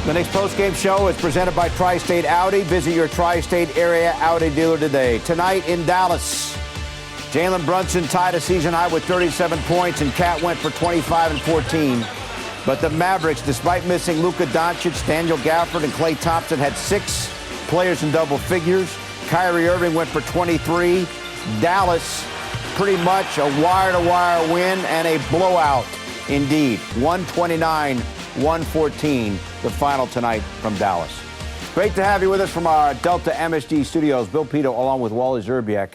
The Knicks postgame show is presented by Tri-State Audi. Visit your Tri-State area Audi dealer today. Tonight in Dallas, Jalen Brunson tied a season high with 37 points, and Cat went for 25 and 14. But the Mavericks, despite missing Luka Doncic, Daniel Gafford, and Klay Thompson, had 6 players in double figures. Kyrie Irving went for 23. Dallas, pretty much a wire-to-wire win and a blowout indeed. 129-114, the final tonight from Dallas. Great to have you with us from our Delta MSG studios. Bill Pidto along with Wally Szczerbiak.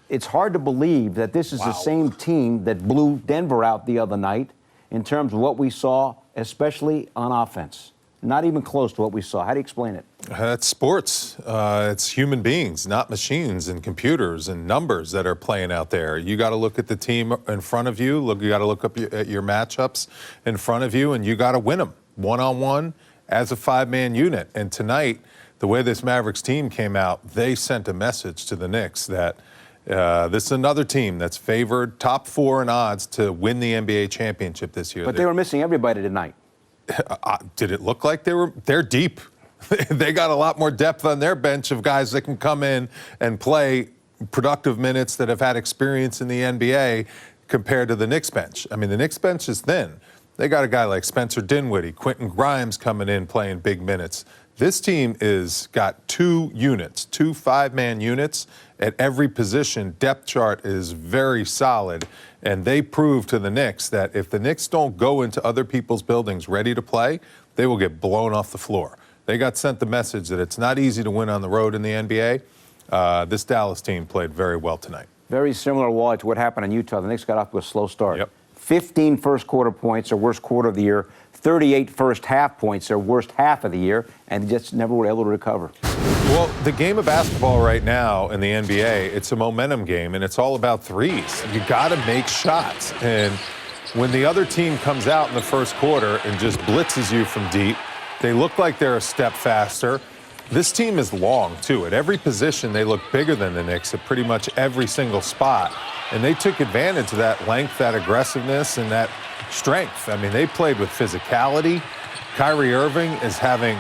It's hard to believe that this is the same team that blew Denver out the other night in terms of what we saw, especially on offense. Not even close to what we saw. How do you explain it? It's sports. It's human beings, not machines and computers and numbers that are playing out there. You got to look at the team in front of you. You got to look up at your matchups in front of you, and you got to win them one-on-one as a 5-man unit. And tonight, the way this Mavericks team came out, they sent a message to the Knicks that this is another team that's favored top 4 in odds to win the NBA championship this year. But they were missing everybody tonight. Did it look like they're deep? They got a lot more depth on their bench of guys that can come in and play productive minutes that have had experience in the NBA compared to the Knicks bench. I mean, the Knicks bench is thin. They got a guy like Spencer Dinwiddie, Quentin Grimes coming in playing big minutes. This team is got 2 units, 2 5-man units at every position. Depth chart is very solid, and they prove to the Knicks that if the Knicks don't go into other people's buildings ready to play, they will get blown off the floor. They got sent the message that it's not easy to win on the road in the NBA. This Dallas team played very well tonight. Very similar, Wally, to what happened in Utah. The Knicks got off to a slow start. Yep. 15 first-quarter points, their worst quarter of the year. 38 first-half points, their worst half of the year, and just never were able to recover. Well, the game of basketball right now in the NBA, it's a momentum game, and it's all about threes. You got to make shots. And when the other team comes out in the first quarter and just blitzes you from deep, they look like they're a step faster. This team is long, too. At every position, they look bigger than the Knicks at pretty much every single spot. And they took advantage of that length, that aggressiveness, and that strength. I mean, they played with physicality. Kyrie Irving is having,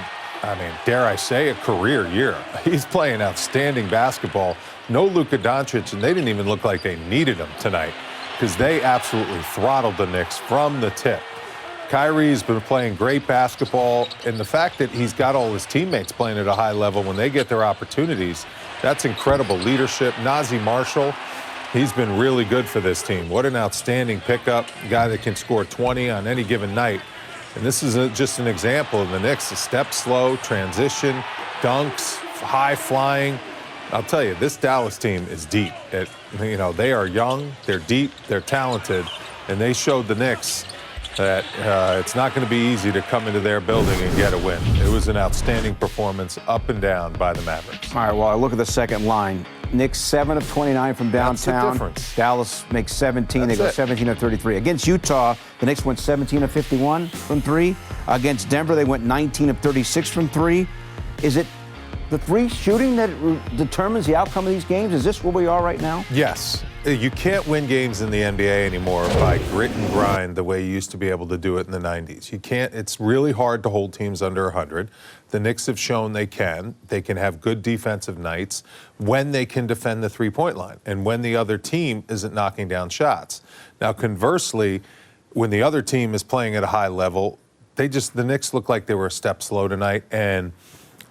dare I say, a career year. He's playing outstanding basketball. No Luka Doncic, and they didn't even look like they needed him tonight because they absolutely throttled the Knicks from the tip. Kyrie's been playing great basketball, and the fact that he's got all his teammates playing at a high level when they get their opportunities, that's incredible leadership. Naji Marshall, he's been really good for this team. What an outstanding pickup, a guy that can score 20 on any given night. And this is just an example of the Knicks, a step slow, transition, dunks, high flying. I'll tell you, this Dallas team is deep. They are young, they're deep, they're talented, and they showed the Knicks that it's not going to be easy to come into their building and get a win. It was an outstanding performance up and down by the Mavericks. All right, well, I look at the second line. Knicks 7 of 29 from downtown. That's the difference. Dallas makes 17. They go 17 of 33. Against Utah, the Knicks went 17 of 51 from 3. Against Denver, they went 19 of 36 from 3. Is it the 3 shooting that determines the outcome of these games? Is this where we are right now? Yes. You can't win games in the NBA anymore by grit and grind the way you used to be able to do it in the 90s. You can't. It's really hard to hold teams under 100. The Knicks have shown they can. They can have good defensive nights when they can defend the three-point line and when the other team isn't knocking down shots. Now, conversely, when the other team is playing at a high level, the Knicks look like they were a step slow tonight. And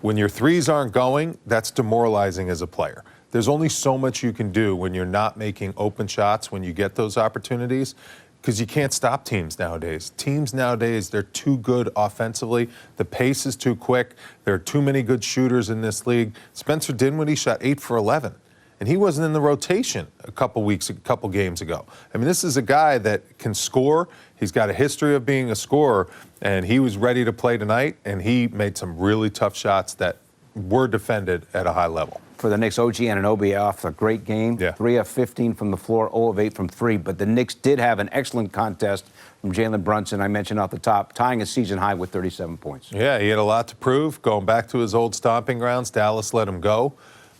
when your threes aren't going, that's demoralizing as a player. There's only so much you can do when you're not making open shots when you get those opportunities, because you can't stop teams nowadays. Teams nowadays, they're too good offensively. The pace is too quick. There are too many good shooters in this league. Spencer Dinwiddie shot 8 for 11, and he wasn't in the rotation a couple games ago. I mean, this is a guy that can score. He's got a history of being a scorer, and he was ready to play tonight, and he made some really tough shots that were defended at a high level. For the Knicks, OG Anunoby off a great game. Yeah. 3 of 15 from the floor, 0 of 8 from 3. But the Knicks did have an excellent contest from Jalen Brunson, I mentioned off the top, tying a season high with 37 points. Yeah, he had a lot to prove. Going back to his old stomping grounds, Dallas let him go.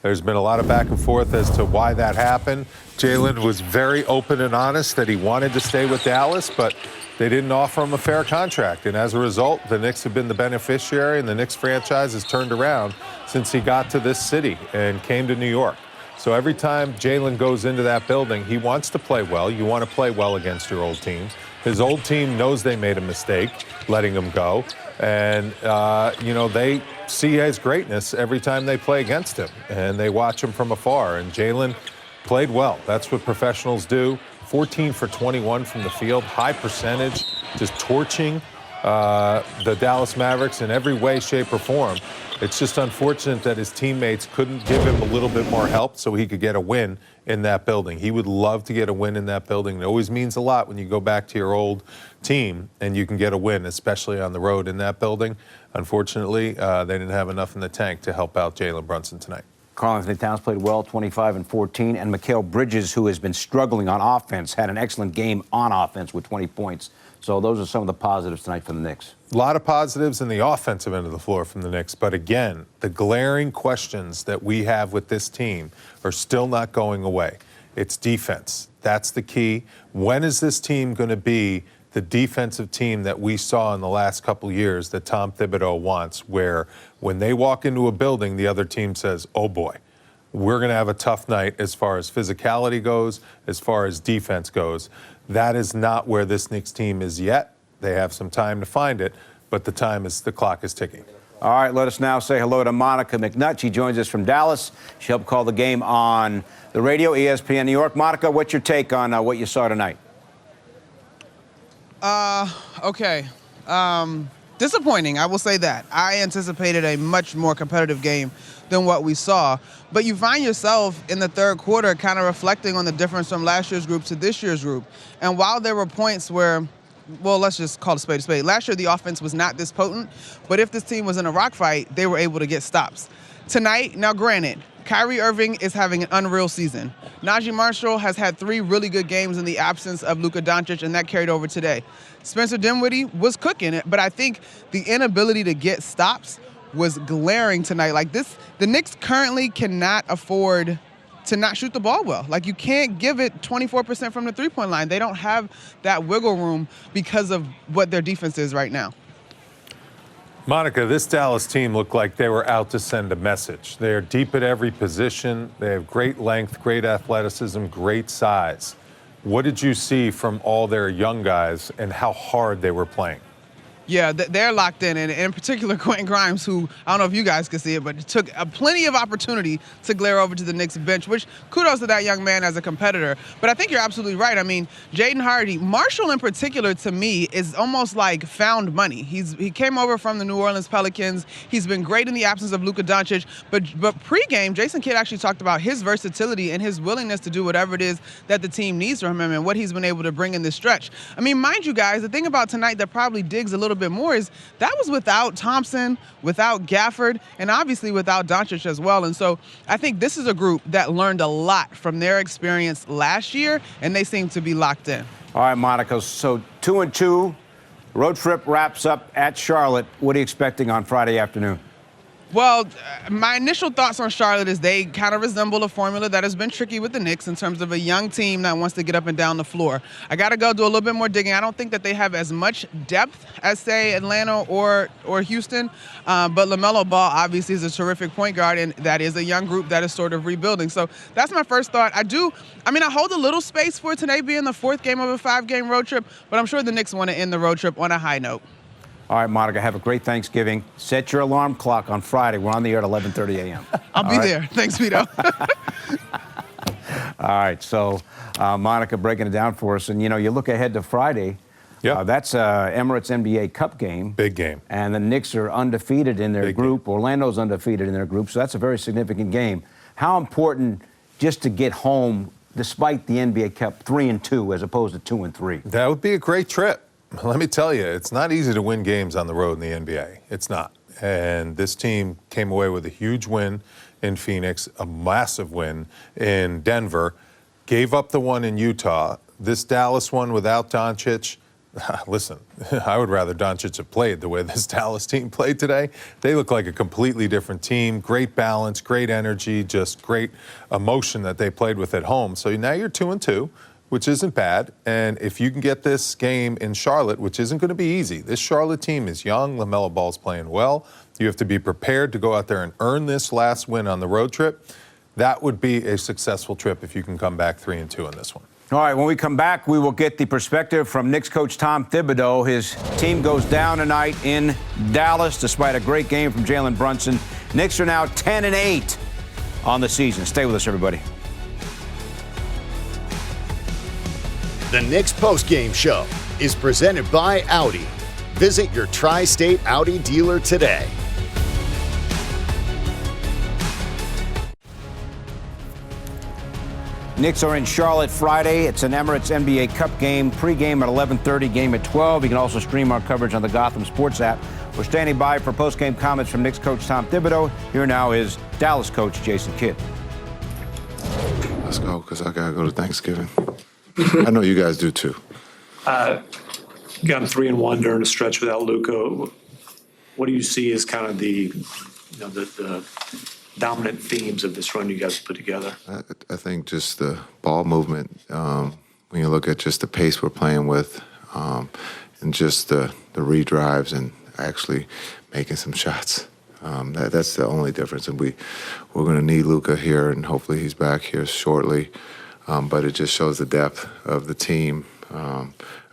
There's been a lot of back and forth as to why that happened. Jalen was very open and honest that he wanted to stay with Dallas, but they didn't offer him a fair contract. And as a result, the Knicks have been the beneficiary, and the Knicks franchise has turned around since he got to this city and came to New York. So every time Jalen goes into that building, he wants to play well. You want to play well against your old team. His old team knows they made a mistake letting him go. And, they see his greatness every time they play against him. And they watch him from afar. And Jalen played well. That's what professionals do. 14 for 21 from the field, high percentage, just torching the Dallas Mavericks in every way, shape, or form. It's just unfortunate that his teammates couldn't give him a little bit more help so he could get a win in that building. He would love to get a win in that building. It always means a lot when you go back to your old team and you can get a win, especially on the road in that building. Unfortunately, they didn't have enough in the tank to help out Jalen Brunson tonight. Karl-Anthony Towns played well, 25 and 14, and Mikal Bridges, who has been struggling on offense, had an excellent game on offense with 20 points. So those are some of the positives tonight for the Knicks. A lot of positives in the offensive end of the floor from the Knicks. But again, the glaring questions that we have with this team are still not going away. It's defense. That's the key. When is this team going to be the defensive team that we saw in the last couple years that Tom Thibodeau wants, where when they walk into a building, the other team says, oh boy, we're going to have a tough night as far as physicality goes, as far as defense goes. That is not where this Knicks team is yet. They have some time to find it, but the clock is ticking. All right, let us now say hello to Monica McNutt. She joins us from Dallas. She helped call the game on the radio, ESPN New York. Monica, what's your take on what you saw tonight? Okay. Disappointing, I will say that. I anticipated a much more competitive game than what we saw. But you find yourself in the third quarter kind of reflecting on the difference from last year's group to this year's group. And while there were points where, well, let's just call it a spade a spade. Last year, the offense was not this potent. But if this team was in a rock fight, they were able to get stops. Tonight, now granted, Kyrie Irving is having an unreal season. Najee Marshall has had 3 really good games in the absence of Luka Doncic, and that carried over today. Spencer Dinwiddie was cooking it, but I think the inability to get stops was glaring tonight. Like this, the Knicks currently cannot afford to not shoot the ball well. Like you can't give it 24% from the three-point line. They don't have that wiggle room because of what their defense is right now. Monica, this Dallas team looked like they were out to send a message. They're deep at every position. They have great length, great athleticism, great size. What did you see from all their young guys and how hard they were playing? Yeah, they're locked in, and in particular Quentin Grimes, who, I don't know if you guys can see it, but took plenty of opportunity to glare over to the Knicks bench, which kudos to that young man as a competitor. But I think you're absolutely right. I mean, Jaden Hardy, Marshall in particular, to me, is almost like found money. He came over from the New Orleans Pelicans. He's been great in the absence of Luka Doncic, but pregame, Jason Kidd actually talked about his versatility and his willingness to do whatever it is that the team needs from him and what he's been able to bring in this stretch. I mean, mind you guys, the thing about tonight that probably digs a little bit more is that was without Thompson, without Gafford, and obviously without Doncic as well. And so I think this is a group that learned a lot from their experience last year, and they seem to be locked in. All right, Monica, so 2-2, road trip wraps up at Charlotte. What are you expecting on Friday afternoon? Well, my initial thoughts on Charlotte is they kind of resemble a formula that has been tricky with the Knicks in terms of a young team that wants to get up and down the floor. I got to go do a little bit more digging. I don't think that they have as much depth as, say, Atlanta or Houston, but LaMelo Ball obviously is a terrific point guard, and that is a young group that is sort of rebuilding. So that's my first thought. I hold a little space for today being the 4th game of a 5-game road trip, but I'm sure the Knicks want to end the road trip on a high note. All right, Monica, have a great Thanksgiving. Set your alarm clock on Friday. We're on the air at 11:30 a.m. I'll be there. Thanks, Pidto. All right, so Monica breaking it down for us. And, you look ahead to Friday. Yep. That's Emirates NBA Cup game. Big game. And the Knicks are undefeated in their group. Orlando's undefeated in their group, so that's a very significant game. How important just to get home, despite the NBA Cup, 3-2 as opposed to 2-3? That would be a great trip. Let me tell you, it's not easy to win games on the road in the NBA. It's not. And this team came away with a huge win in Phoenix, a massive win in Denver, gave up the one in Utah. This Dallas one without Doncic, listen, I would rather Doncic have played the way this Dallas team played today. They look like a completely different team, great balance, great energy, just great emotion that they played with at home. So now you're 2-2. which isn't bad. And if you can get this game in Charlotte, which isn't going to be easy, this Charlotte team is young. LaMelo Ball's playing well. You have to be prepared to go out there and earn this last win on the road trip. That would be a successful trip if you can come back 3-2 in this one. All right, when we come back, we will get the perspective from Knicks coach Tom Thibodeau. His team goes down tonight in Dallas despite a great game from Jalen Brunson. Knicks are now 10-8 on the season. Stay with us, everybody. The Knicks postgame show is presented by Audi. Visit your tri-state Audi dealer today. Knicks are in Charlotte Friday. It's an Emirates NBA Cup game. Pre-game at 11:30, game at 12. You can also stream our coverage on the Gotham Sports app. We're standing by for post-game comments from Knicks coach Tom Thibodeau. Here now is Dallas coach Jason Kidd. Let's go, because I got to go to Thanksgiving. I know you guys do too. Gotten 3-1 during a stretch without Luka. What do you see as kind of the dominant themes of this run you guys put together? I think just the ball movement, when you look at just the pace we're playing with, and just the redrives and actually making some shots. That's the only difference. And we're going to need Luka here, and hopefully he's back here shortly. But it just shows the depth of the team.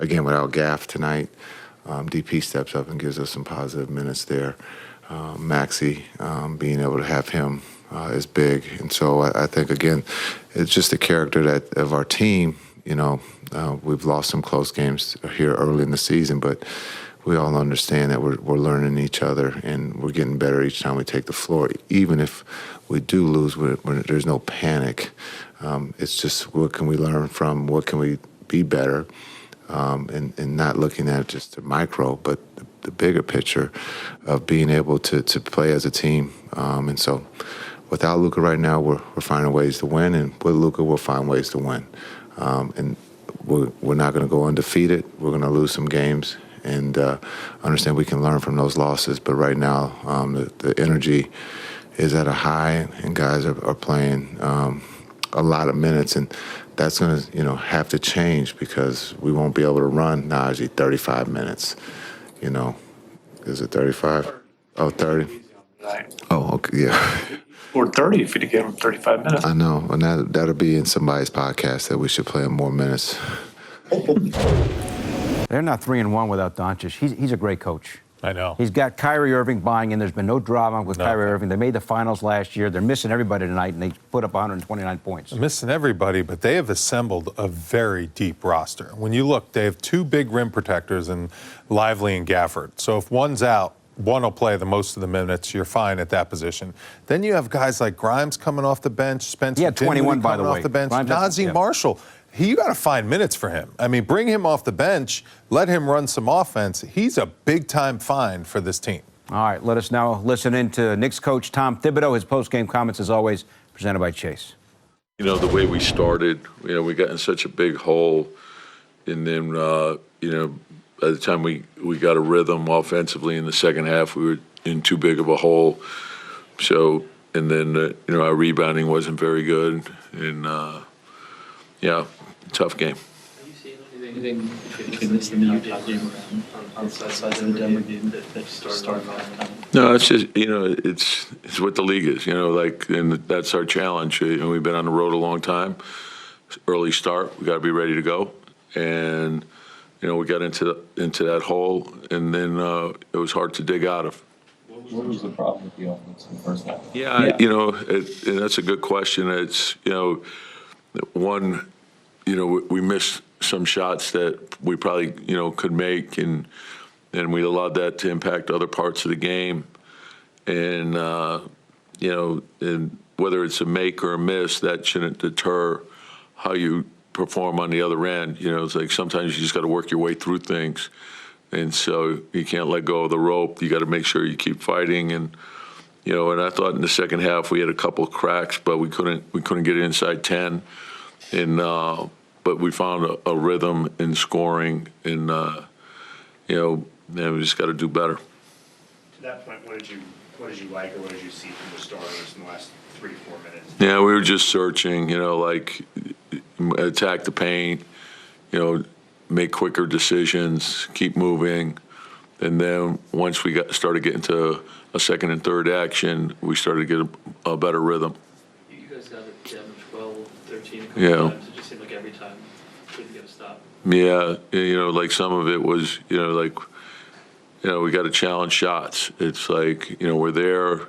Again, without Gaff tonight, DP steps up and gives us some positive minutes there. Maxey, being able to have him is big. And so I think, again, it's just the character of our team. We've lost some close games here early in the season, but we all understand that we're learning each other and we're getting better each time we take the floor. Even if we do lose, there's no panic. It's just what can we learn from, what can we be better, and not looking at just the micro, but the bigger picture of being able to play as a team. And so without Luka right now, we're finding ways to win, and with Luka, we'll find ways to win. And we're not going to go undefeated. We're going to lose some games and understand we can learn from those losses. But right now, the energy is at a high, and guys are playing a lot of minutes, and that's going to have to change because we won't be able to run Najee 35 minutes. Is it 35? Oh, 30. Oh, okay, yeah. Or 30 if you give him 35 minutes. I know, and that'll be in somebody's podcast that we should play him more minutes. They're not 3-1 without Doncic. He's a great coach. I know. He's got Kyrie Irving buying in. There's been no drama with Kyrie Irving. They made the finals last year. They're missing everybody tonight, and they put up 129 points. They're missing everybody, but they have assembled a very deep roster. When you look, they have two big rim protectors in Lively and Gafford. So if one's out, one will play the most of the minutes. You're fine at that position. Then you have guys like Grimes coming off the bench, Spencer Dinwiddie 21, by the way. off the bench, Grimes Nazi Marshall. You got to find minutes for him. I mean, bring him off the bench, let him run some offense. He's a big-time find for this team. All right, let us now listen in to Knicks coach Tom Thibodeau. His post-game comments, as always, presented by Chase. The way we started, we got in such a big hole, and then, by the time we got a rhythm offensively in the second half, we were in too big of a hole. So, and then, our rebounding wasn't very good, and, tough game. Have you seen anything between this and the Utah game on the side of the Denver game that started off? No, it's just, it's what the league is, and that's our challenge. We've been on the road a long time. Early start, we got to be ready to go. And, we got into that hole, and then it was hard to dig out of. What was the problem with the offense in the first half? Yeah. And that's a good question. It's, one, we missed some shots that we probably, could make, and we allowed that to impact other parts of the game. And, and whether it's a make or a miss, that shouldn't deter how you perform on the other end. It's like sometimes you just got to work your way through things. And so you can't let go of the rope. You got to make sure you keep fighting. And, and I thought in the second half we had a couple of cracks, but we couldn't get it inside 10. And, but we found a rhythm in scoring, and, we just got to do better. To that point, what did you like, or what did you see from the starters in the last 3 to 4 minutes? Yeah, we were just searching, attack the paint, make quicker decisions, keep moving. And then once we started getting to a second and third action, we started to get a better rhythm. You guys got it down 12, 13 a couple times. It just seemed like every time couldn't get a stop. Yeah, like some of it was, we got to challenge shots. It's like, we're there,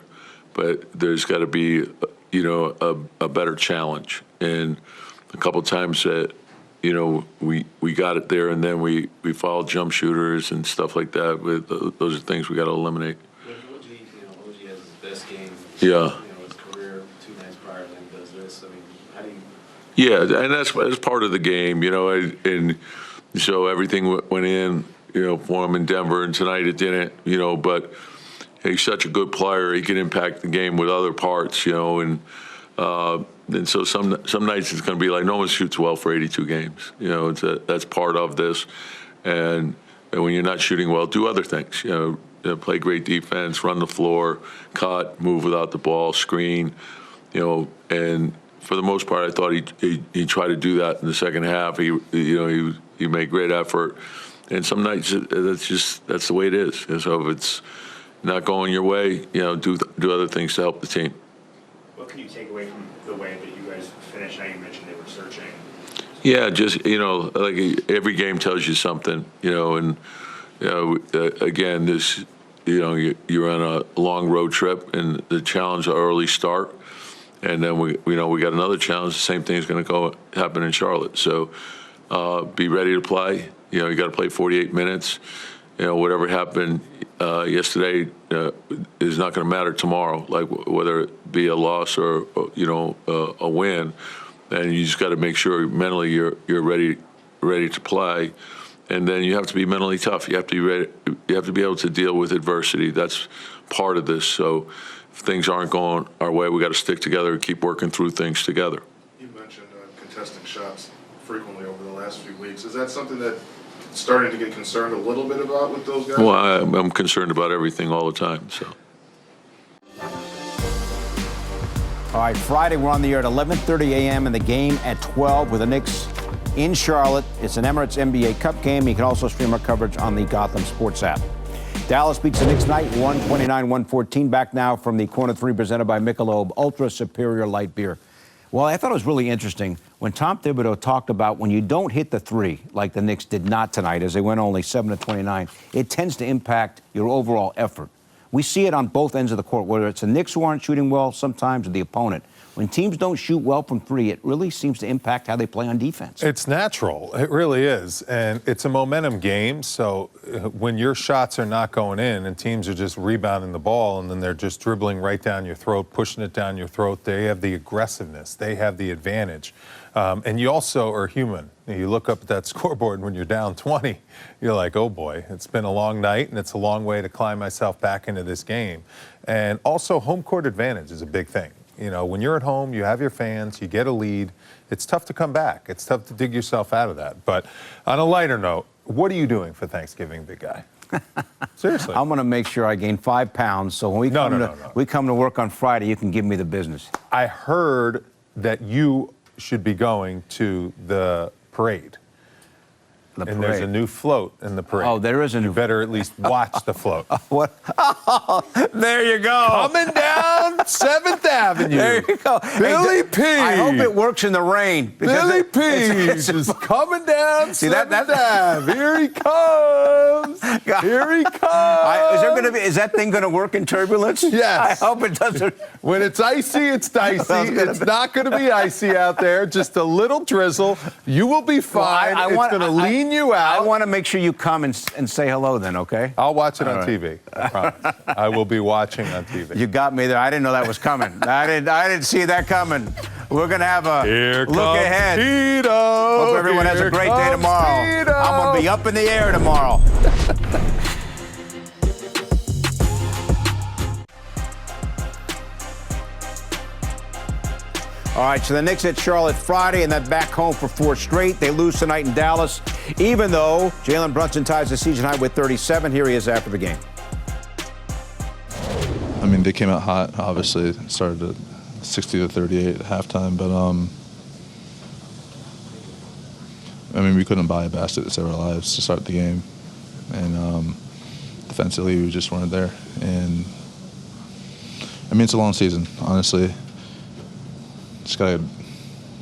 but there's got to be, a better challenge. And a couple times that, we got it there, and then we fouled jump shooters and stuff like that. Those are things we got to eliminate. What do you OG has his best game? Yeah. His career 2 nights prior, then he does this. I mean, how do you? Yeah, and that's part of the game, and so everything went in, for him in Denver, and tonight it didn't, but he's such a good player. He can impact the game with other parts, and so some nights it's going to be like no one shoots well for 82 games. That's part of this, and when you're not shooting well, do other things. Play great defense, run the floor, cut, move without the ball, screen, and for the most part, I thought he tried to do that in the second half. He made great effort, and some nights that's the way it is. And so if it's not going your way, do other things to help the team. What can you take away from the way that you guys finished? Now you mentioned they were searching. Yeah, just like every game tells you something, and again, this you're on a long road trip, and the challenge of early start. And then we got another challenge. The same thing is going to happen in Charlotte. So be ready to play. You got to play 48 minutes. Whatever happened yesterday is not going to matter tomorrow. Like whether it be a loss or a win, and you just got to make sure mentally you're ready to play. And then you have to be mentally tough. You have to be ready. You have to be able to deal with adversity. That's part of this. So if things aren't going our way, we got to stick together and keep working through things together. You mentioned contesting shots frequently over the last few weeks. Is that something that starting to get concerned a little bit about with those guys? Well, I'm concerned about everything all the time. So. All right, Friday we're on the air at 11:30 a.m. and the game at 12 with the Knicks in Charlotte. It's an Emirates NBA Cup game. You can also stream our coverage on the Gotham Sports app. Dallas beats the Knicks tonight, 129-114. Back now from the Corner 3 presented by Michelob Ultra Superior Light Beer. Well, I thought it was really interesting when Tom Thibodeau talked about when you don't hit the three, like the Knicks did not tonight, as they went only 7-29, it tends to impact your overall effort. We see it on both ends of the court, whether it's the Knicks who aren't shooting well sometimes or the opponent. When teams don't shoot well from three, it really seems to impact how they play on defense. It's natural. It really is. And it's a momentum game. So when your shots are not going in and teams are just rebounding the ball and then they're just dribbling right down your throat, pushing it down your throat, they have the aggressiveness. They have the advantage. And you also are human. You look up at that scoreboard when you're down 20, you're like, oh boy, it's been a long night and it's a long way to climb myself back into this game. And also home court advantage is a big thing. When you're at home, you have your fans, you get a lead, it's tough to come back. It's tough to dig yourself out of that. But on a lighter note, what are you doing for Thanksgiving, big guy? Seriously. I'm going to make sure I gain 5 pounds, so when we come to work on Friday, you can give me the business. I heard that you should be going to the parade. And there's a new float in the parade. Oh, there is a new. You better at least watch the float. What? Oh, there you go. Coming down 7th Avenue. There you go. Billy P. I hope it works in the rain. Billy P. is coming down 7th Ave. Here he comes. Here he comes. Is that thing going to work in turbulence? Yes. I hope it doesn't. When it's icy, it's dicey. It's not going to be icy out there. Just a little drizzle. You will be fine. It's going to lean you out. I want to make sure you come and say hello then, okay? I'll watch it on TV. I promise. I will be watching on TV. You got me there. I didn't know that was coming. I didn't see that coming. We're going to have a look ahead. Pidto. Hope everyone has a great day tomorrow. Pidto. I'm going to be up in the air tomorrow. All right, so the Knicks at Charlotte Friday and then back home for 4 straight. They lose tonight in Dallas, even though Jalen Brunson ties the season high with 37. Here he is after the game. I mean, they came out hot, obviously. It started at 60-38 at halftime, but I mean, we couldn't buy a basket to save our lives to start the game. And defensively, we just weren't there. And, I mean, it's a long season, honestly. Just got to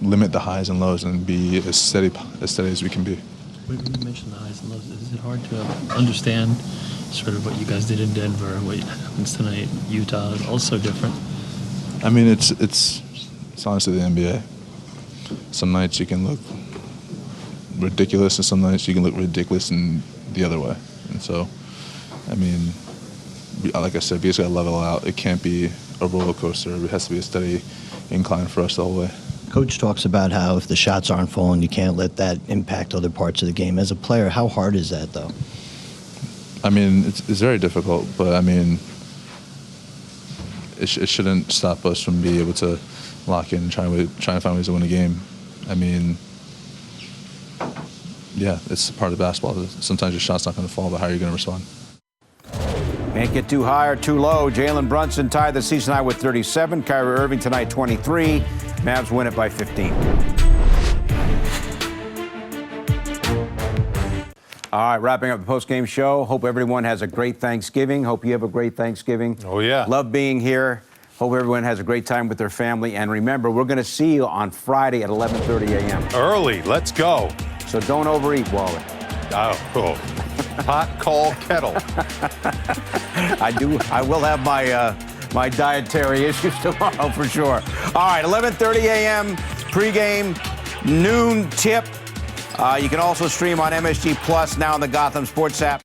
limit the highs and lows and be as steady as we can be. When you mentioned the highs and lows, is it hard to understand sort of what you guys did in Denver, what happens tonight? Utah is also different. I mean, it's honestly the NBA. Some nights you can look ridiculous, and some nights you can look ridiculous in the other way. And so, I mean, like I said, we just got to level out. It can't be a roller coaster. It has to be a steady incline for us the whole way. Coach talks about how if the shots aren't falling, you can't let that impact other parts of the game. As a player, how hard is that, though? I mean, it's very difficult, but I mean, it shouldn't stop us from being able to lock in and try and find ways to win a game. I mean, yeah, it's part of basketball. Sometimes your shot's not going to fall, but how are you going to respond? Can't get too high or too low. Jalen Brunson tied the season high with 37. Kyrie Irving tonight 23. Mavs win it by 15. All right, wrapping up the post-game show. Hope everyone has a great Thanksgiving. Hope you have a great Thanksgiving. Oh, yeah. Love being here. Hope everyone has a great time with their family. And remember, we're going to see you on Friday at 11:30 a.m. Early. Let's go. So don't overeat, Wally. Oh. Hot call kettle. I will have my dietary issues tomorrow for sure. All right, 11:30 a.m. pregame, noon tip. You can also stream on MSG Plus now on the Gotham Sports app.